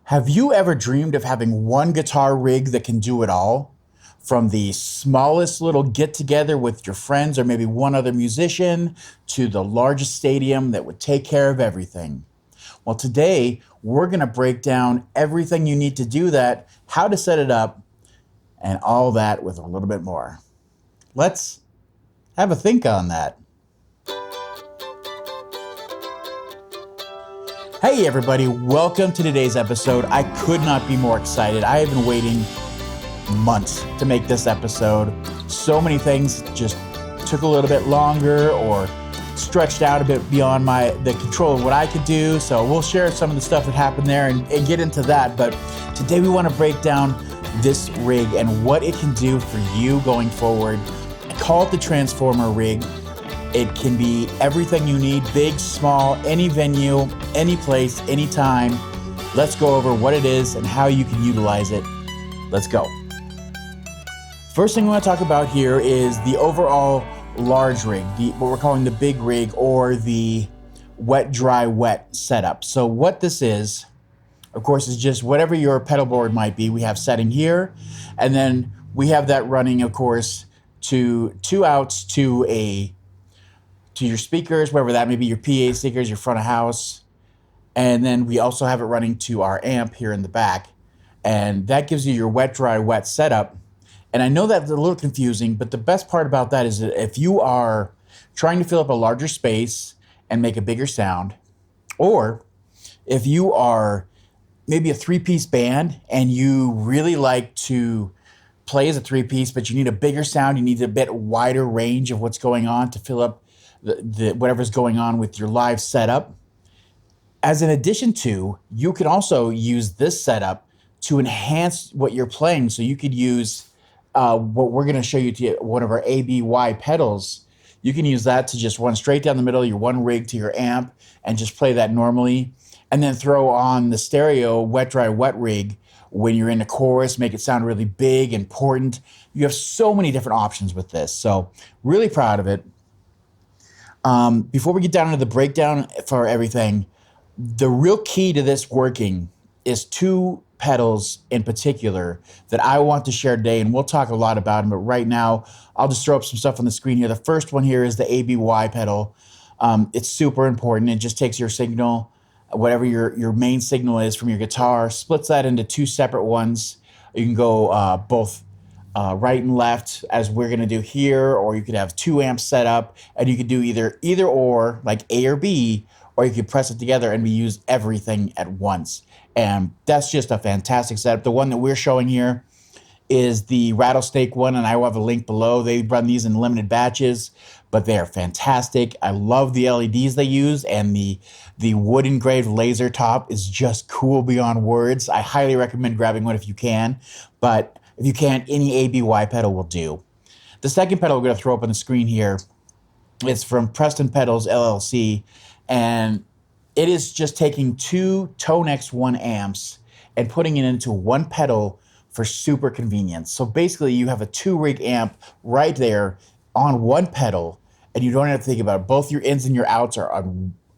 Have you ever dreamed of having one guitar rig that can do it all? From the smallest little get together with your friends or maybe one other musician to the largest stadium that would take care of everything. Well, today we're going to break down everything you need to do that, how to set it up, and all that with a little bit more. Let's have a think on that. Hey everybody, welcome to today's episode. I could not be more excited. I have been waiting months to make this episode. So many things just took a little bit longer or stretched out a bit beyond the control of what I could do. So we'll share some of the stuff that happened there and get into that. But today we want to break down this rig and what it can do for you going forward. I call it the Transformer rig. It can be everything you need, big, small, any venue, any place, anytime. Let's go over what it is and how you can utilize it. Let's go. First thing we want to talk about here is the overall large rig, what we're calling the big rig or the wet, dry, wet setup. So what this is, of course, is just whatever your pedal board might be. We have setting here, and then we have that running, of course, to two outs to your speakers, wherever that may be, your PA speakers, your front of house. And then we also have it running to our amp here in the back. And that gives you your wet, dry, wet setup. And I know that's a little confusing, but the best part about that is that if you are trying to fill up a larger space and make a bigger sound, or if you are maybe a three-piece band and you really like to play as a three-piece, but you need a bigger sound, you need a bit wider range of what's going on to fill up the whatever's going on with your live setup. As an addition to, you can also use this setup to enhance what you're playing. So you could use what we're going to show you to one of our ABY pedals. You can use that to just run straight down the middle of your one rig to your amp and just play that normally. And then throw on the stereo wet, dry, wet rig when you're in the chorus, make it sound really big, important. You have so many different options with this. So really proud of it. Before we get down into the breakdown for everything, the real key to this working is two pedals in particular that I want to share today, and we'll talk a lot about them, but right now I'll just throw up some stuff on the screen here. The first one here is the ABY pedal. It's super important. It just takes your signal, whatever your main signal is from your guitar, splits that into two separate ones. You can go both right and left, as we're going to do here, or you could have two amps set up, and you could do either or, like A or B, or you could press it together and we use everything at once. And that's just a fantastic setup. The one that we're showing here is the Rattlesnake one, and I will have a link below. They run these in limited batches, but they are fantastic. I love the LEDs they use, and the wood engraved laser top is just cool beyond words. I highly recommend grabbing one if you can, but if you can't, any ABY pedal will do. The second pedal we're going to throw up on the screen here is from Preston Pedals LLC, and it is just taking two Tone X1 amps and putting it into one pedal for super convenience. So basically you have a two-rig amp right there on one pedal, and you don't have to think about it. Both your ins and your outs are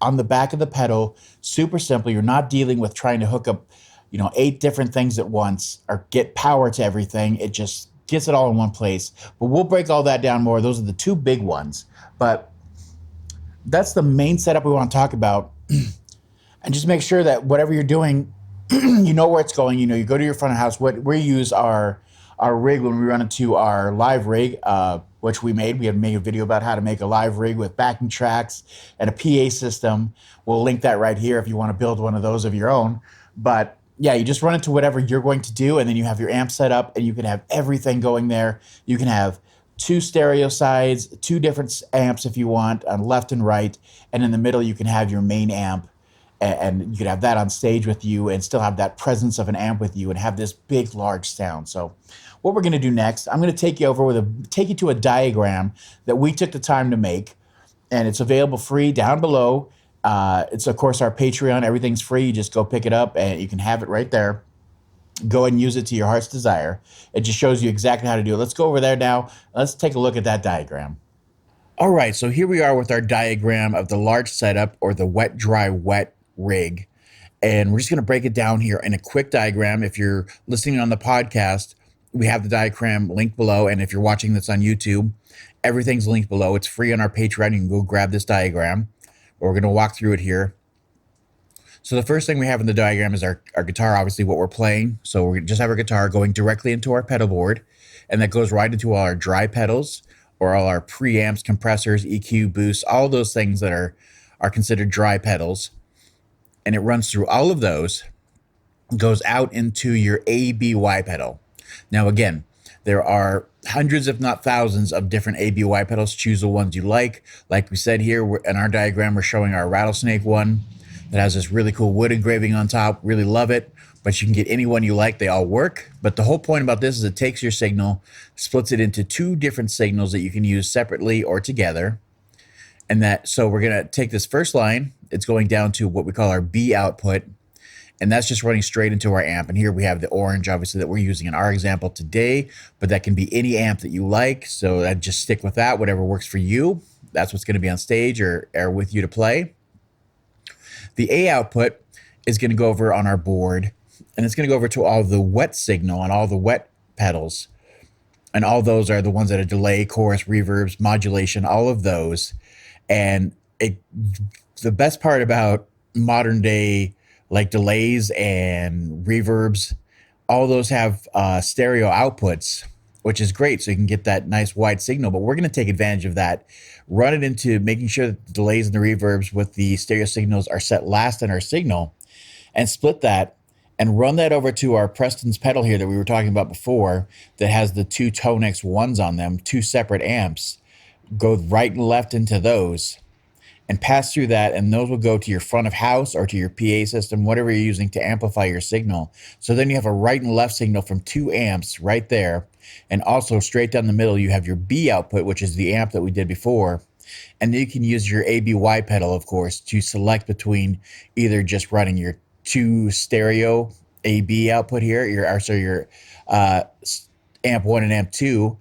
on the back of the pedal. Super simple. You're not dealing with trying to hook up 8 different things at once or get power to everything. It just gets it all in one place. But we'll break all that down more. Those are the two big ones. But that's the main setup we want to talk about. And just make sure that whatever you're doing, you know where it's going. You go to your front of house. We use our rig when we run into our live rig, which we made. We have made a video about how to make a live rig with backing tracks and a PA system. We'll link that right here if you want to build one of those of your own. But yeah, you just run it to whatever you're going to do, and then you have your amp set up, and you can have everything going there. You can have two stereo sides, two different amps if you want, on left and right, and in the middle you can have your main amp, and you can have that on stage with you and still have that presence of an amp with you and have this big, large sound. So what we're going to do next, I'm going to take you to a diagram that we took the time to make, and it's available free down below. It's, of course, our Patreon. Everything's free. You just go pick it up, and you can have it right there. Go and use it to your heart's desire. It just shows you exactly how to do it. Let's go over there now. Let's take a look at that diagram. All right, so here we are with our diagram of the large setup, or the wet, dry, wet rig. And we're just going to break it down here in a quick diagram. If you're listening on the podcast, we have the diagram linked below. And if you're watching this on YouTube, everything's linked below. It's free on our Patreon. You can go grab this diagram. We're going to walk through it here. So the first thing we have in the diagram is our guitar, obviously what we're playing. So we just have our guitar going directly into our pedal board, and that goes right into all our dry pedals or all our preamps, compressors, EQ, boosts, all those things that are considered dry pedals. And it runs through all of those, goes out into your ABY pedal. Now, again, there are hundreds, if not thousands, of different ABY pedals. Choose the ones you like. Like we said here, in our diagram, we're showing our rattlesnake one that has this really cool wood engraving on top. Really love it. But you can get any one you like. They all work. But the whole point about this is it takes your signal, splits it into two different signals that you can use separately or together. So we're going to take this first line. It's going down to what we call our B output. And that's just running straight into our amp. And here we have the orange, obviously, that we're using in our example today. But that can be any amp that you like. So I'd just stick with that, whatever works for you. That's what's going to be on stage or with you to play. The A output is going to go over on our board. And it's going to go over to all the wet signal and all the wet pedals. And all those are the ones that are delay, chorus, reverbs, modulation, all of those. And the best part about modern day, like delays and reverbs, all those have stereo outputs, which is great. So you can get that nice wide signal, but we're going to take advantage of that, run it into making sure that the delays and the reverbs with the stereo signals are set last in our signal, and split that and run that over to our Preston's pedal here that we were talking about before that has the two Tonex ones on them, two separate amps. Go right and left into those and pass through that, and those will go to your front of house or to your PA system, whatever you're using to amplify your signal. So then you have a right and left signal from two amps right there. And also straight down the middle, you have your B output, which is the amp that we did before. And then you can use your ABY pedal, of course, to select between either just running your two stereo AB output here, your amp 1 and amp 2.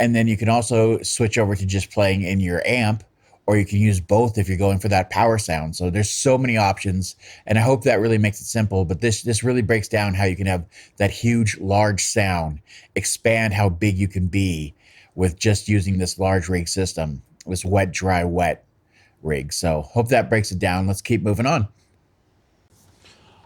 And then you can also switch over to just playing in your amp, or you can use both if you're going for that power sound. So there's so many options, and I hope that really makes it simple. But this really breaks down how you can have that huge, large sound, expand how big you can be with just using this large rig system, this wet, dry, wet rig. So hope that breaks it down. Let's keep moving on.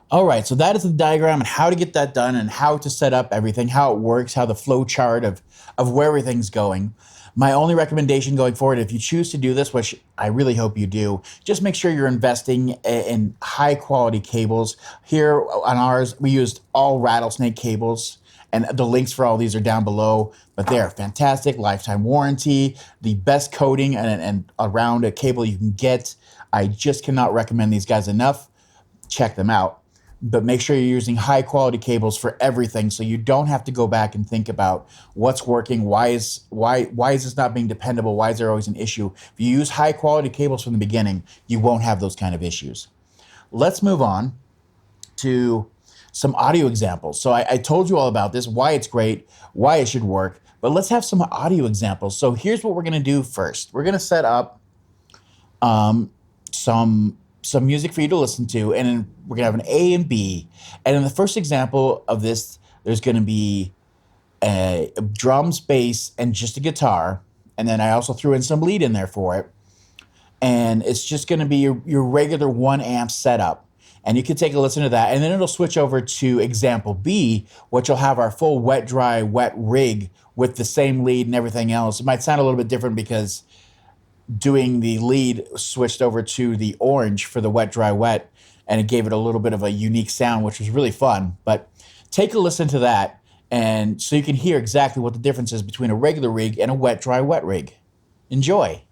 All right, so that is the diagram and how to get that done and how to set up everything, how it works, how the flow chart of where everything's going. My only recommendation going forward, if you choose to do this, which I really hope you do, just make sure you're investing in high quality cables. Here on ours, we used all rattlesnake cables, and the links for all these are down below, but they are fantastic, lifetime warranty, the best coating and around a cable you can get. I just cannot recommend these guys enough. Check them out. But make sure you're using high quality cables for everything, so you don't have to go back and think about what's working, why is this not being dependable, why is there always an issue. If you use high quality cables from the beginning, you won't have those kind of issues. Let's move on to some audio examples. So I told you all about this, why it's great, why it should work, but let's have some audio examples. So here's what we're going to do first. We're going to set up some music for you to listen to, and then we're gonna have an A and B. And in the first example of this, there's gonna be a drums, bass, and just a guitar. And then I also threw in some lead in there for it. And it's just gonna be your regular 1 amp setup. And you can take a listen to that, and then it'll switch over to example B, which will have our full wet, dry, wet rig with the same lead and everything else. It might sound a little bit different because doing the lead switched over to the orange for the wet, dry, wet, and it gave it a little bit of a unique sound, which was really fun. But take a listen to that, and so you can hear exactly what the difference is between a regular rig and a wet, dry, wet rig. Enjoy.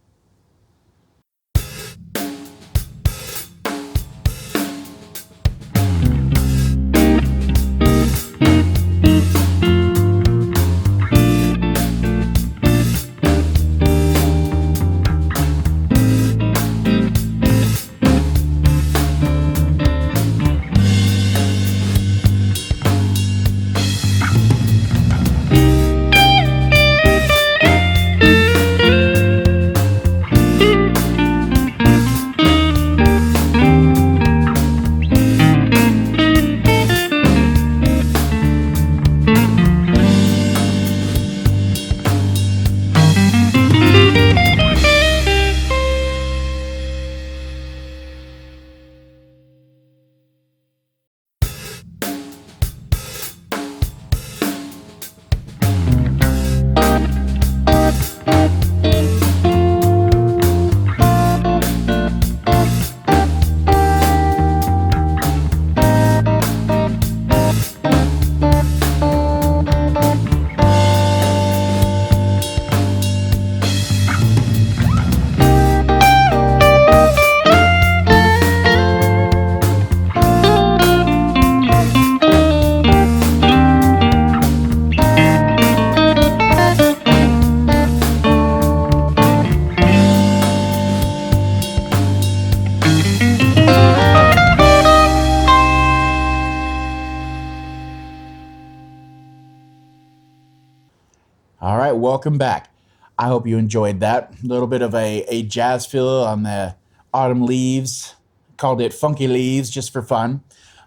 All right, welcome back. I hope you enjoyed that. A little bit of a jazz feel on the autumn leaves. Called it Funky Leaves just for fun.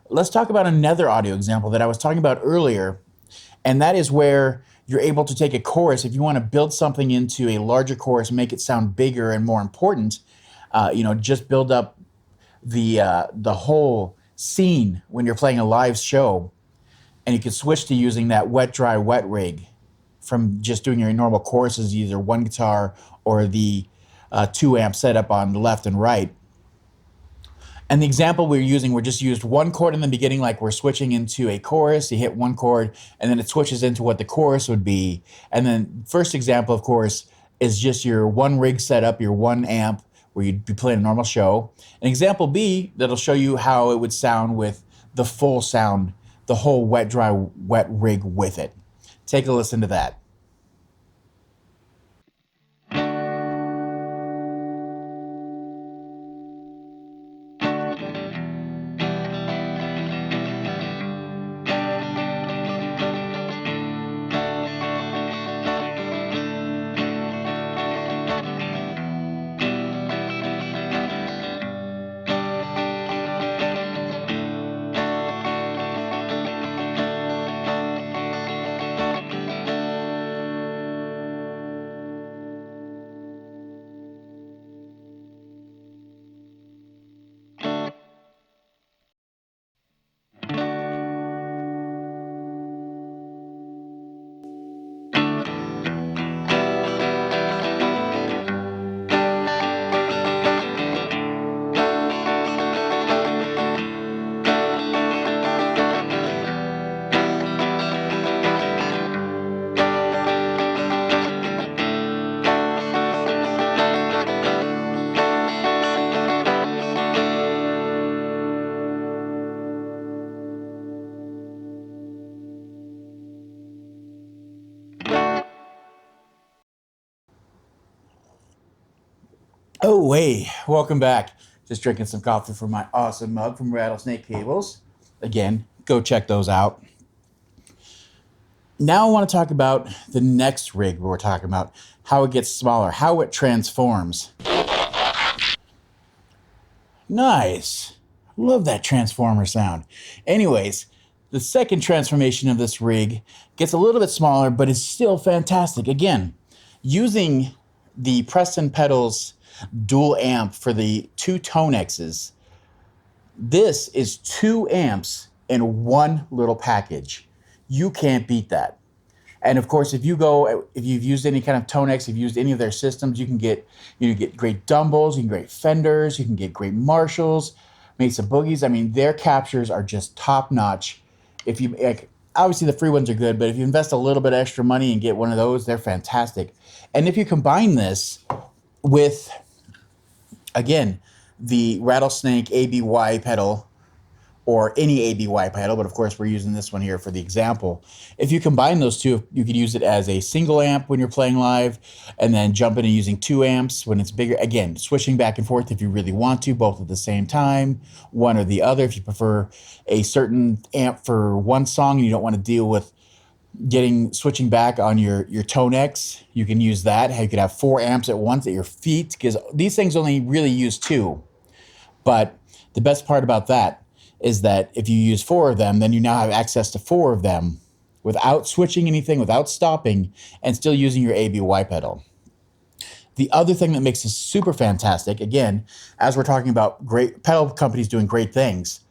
Let's talk about another audio example that I was talking about earlier, and that is where you're able to take a chorus. If you want to build something into a larger chorus, make it sound bigger and more important, just build up the whole scene when you're playing a live show, and you can switch to using that wet, dry, wet rig from just doing your normal choruses, either one guitar or the 2 amp setup on the left and right. And the example we're using, we're just used one chord in the beginning, like we're switching into a chorus. You hit one chord, and then it switches into what the chorus would be. And then first example, of course, is just your one rig setup, your 1 amp, where you'd be playing a normal show. And example B, that'll show you how it would sound with the full sound, the whole wet, dry, wet rig with it. Take a listen to that. Oh, hey, welcome back. Just drinking some coffee from my awesome mug from Rattlesnake Cables. Again, go check those out. Now I want to talk about the next rig we're talking about, how it gets smaller, how it transforms. Nice. Love that transformer sound. Anyways, the second transformation of this rig gets a little bit smaller, but is still fantastic. Again, using the Preston Pedals dual amp for the 2 tone X's. This is 2 amps in one little package. You can't beat that. And of course, if you've used any kind of tone X, if you've used any of their systems, you can get great Dumbles, you can get great Fenders, you can get great Marshalls, Mesa Boogies. I mean, their captures are just top notch. If you obviously the free ones are good, but if you invest a little bit extra money and get one of those, they're fantastic. And if you combine this with, again, the Rattlesnake ABY pedal, or any ABY pedal, but of course we're using this one here for the example. If you combine those two, you could use it as a single amp when you're playing live, and then jump into using 2 amps when it's bigger. Again, switching back and forth if you really want to, both at the same time, one or the other. If you prefer a certain amp for one song and you don't want to deal with switching back on your tone X, you can use that. You could have 4 amps at once at your feet, because these things only really use 2. But the best part about that is that if you use 4 of them, then you now have access to 4 of them without switching anything, without stopping, and still using your ABY pedal. The other thing that makes this super fantastic, again, as we're talking about great pedal companies doing great things,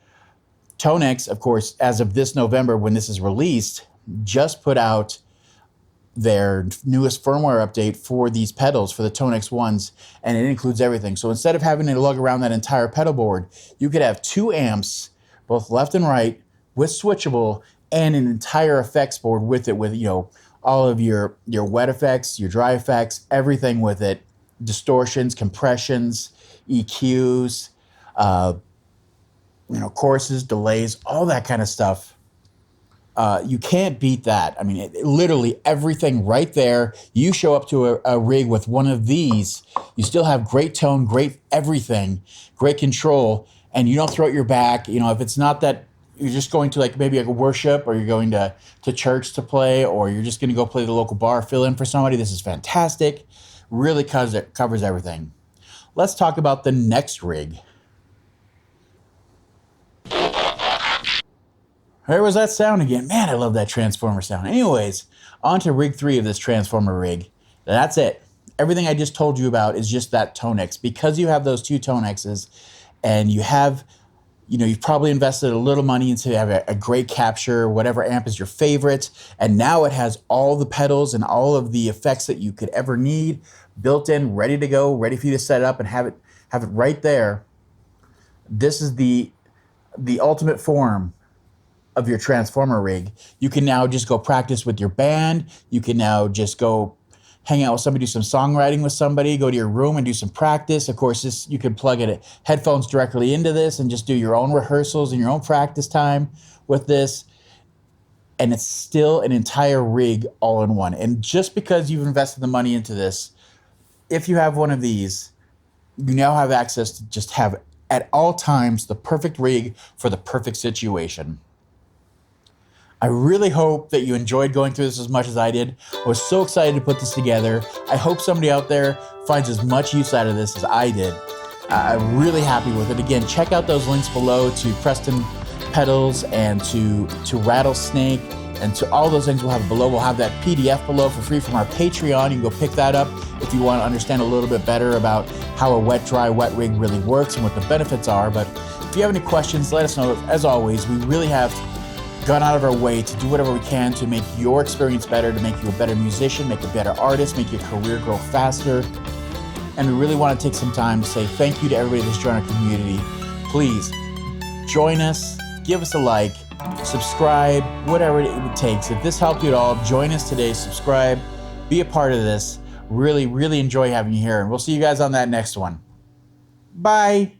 Tonex, of course, as of this November when this is released, just put out their newest firmware update for these pedals, for the Tonex ones, and it includes everything. So instead of having to lug around that entire pedal board, you could have 2 amps, both left and right, with switchable, and an entire effects board with it, with all of your wet effects, your dry effects, everything with it, distortions, compressions, EQs, choruses, delays, all that kind of stuff. You can't beat that. I mean, literally everything right there. You show up to a rig with one of these, you still have great tone, great everything, great control, and you don't throw it your back. If it's not that you're just going to like maybe like a worship, or you're going to church to play, or you're just going to go play the local bar, fill in for somebody, this is fantastic. Really covers everything. Let's talk about the next rig. Where was that sound again? Man, I love that transformer sound. Anyways, on to rig 3 of this transformer rig. That's it. Everything I just told you about is just that Tonex. Because you have those 2 Tonexes, and you have, you've probably invested a little money into have a great capture, whatever amp is your favorite, and now it has all the pedals and all of the effects that you could ever need built in, ready to go, ready for you to set up and have it right there. This is the ultimate form of your transformer rig. You can now just go practice with your band. You can now just go hang out with somebody, do some songwriting with somebody, go to your room and do some practice. Of course, you can plug headphones directly into this and just do your own rehearsals and your own practice time with this. And it's still an entire rig all in one. And just because you've invested the money into this, if you have one of these, you now have access to just have at all times the perfect rig for the perfect situation. I really hope that you enjoyed going through this as much as I did. I was so excited to put this together. I hope somebody out there finds as much use out of this as I did. I'm really happy with it. Again, check out those links below to Preston Pedals and to Rattlesnake and to all those things we'll have below. We'll have that PDF below for free from our Patreon. You can go pick that up if you want to understand a little bit better about how a wet rig really works and what the benefits are. But if you have any questions, let us know. As always, we really have gone out of our way to do whatever we can to make your experience better, to make you a better musician, make a better artist, make your career grow faster. And we really want to take some time to say thank you to everybody that's joined our community. Please join us, give us a like, subscribe, whatever it takes. If this helped you at all, join us today, subscribe, be a part of this. Really, really enjoy having you here. And we'll see you guys on that next one. Bye.